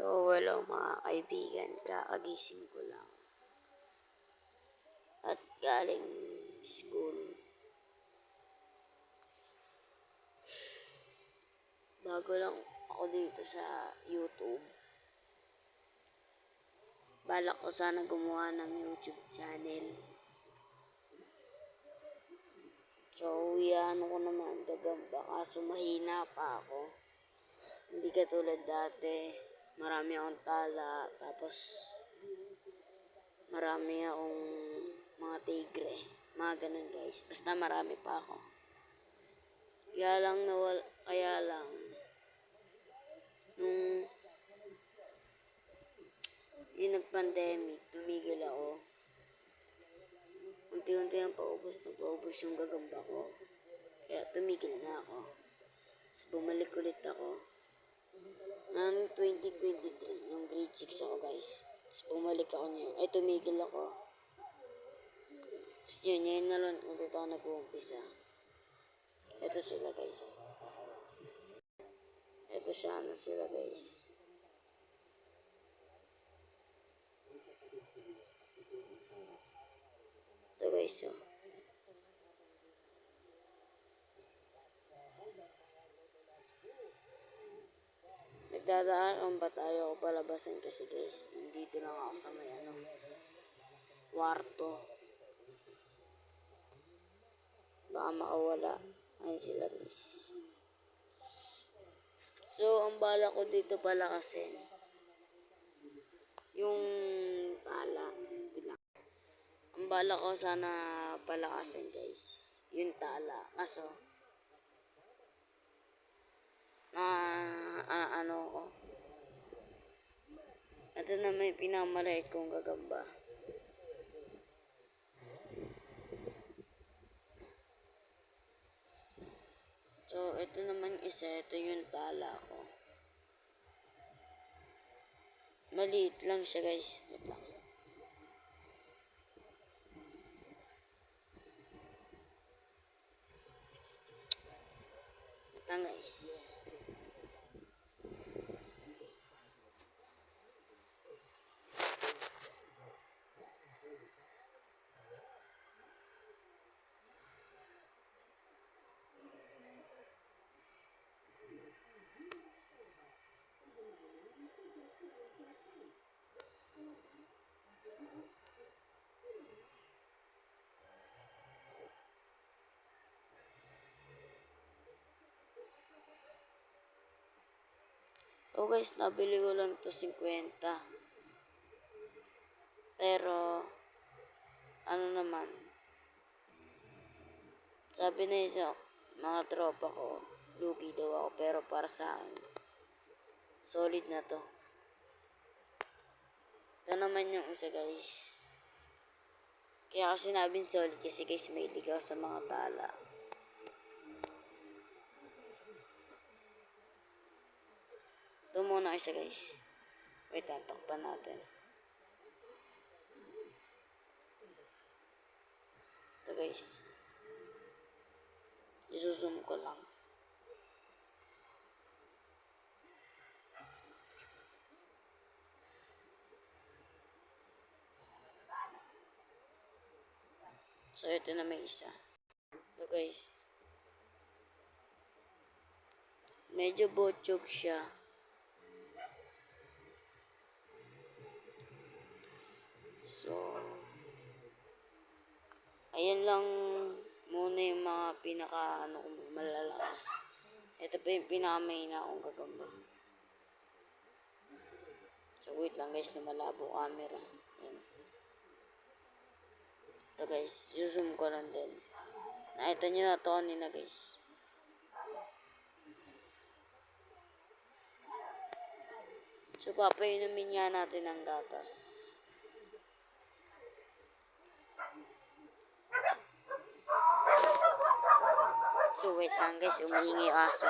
So, hello mga kaibigan, kakagising ko lang. At galing school. Bago lang ako dito sa YouTube. Balak ko sana gumawa ng YouTube channel. So, ano ko naman, gagamba, kaso mahina pa ako. Hindi katulad dati, marami akong tala, tapos marami akong mga tigre, mga ganun guys. Basta marami pa ako. Kaya lang, nung yung nag-pandemic, tumigil ako. Unti-unti ang paubos yung gagamba ko. Kaya tumigil na ako. Tapos bumalik ulit ako. Noong 2023, yung grade 6 ako guys. Tapos bumalik ako niya. Ay, tumigil ako. Tapos yun na lang ulit ako nag-uumpisa. Ito sila guys. Ito sana sila guys. Ito guys, oh. Nagdadaan ba tayo ako palabasan kasi guys. Nandito lang ako sa may kwarto. Baka makawala. Ayun sila guys. So, ang bala ko dito pala kasi yung tala. Ang bala ko sana palakasin guys. Yung tala. Kaso, ano ko. Ito na may pinamaliit kong gagamba. So, ito naman isa. Ito yung tala ko. Maliit lang siya guys. Wait lang. Ito guys. So guys, nabili ko lang to 50. Pero, ano naman, sabi na isa, mga tropa ko, lugi daw ako. Pero para sa akin, solid na to. Ito naman yung isa guys. Kaya kasi sinabing solid kasi guys, may ligaw sa mga tala. Ito muna isa guys. Wait, takpan natin. Ito guys. Isusum ko lang. So, ito na may isa. Ito guys. Medyo botchog siya. So, ayan lang muna yung mga malalakas. Ito pa yung pinakamahina akong gagamba. So, wait lang guys, lumalabo camera. Ayan. Ito guys, zoom ko lang din. Nakita nyo na ito kanina guys. So, papainumin nga natin ang gatas. So, wait lang guys, umihingi yung aso.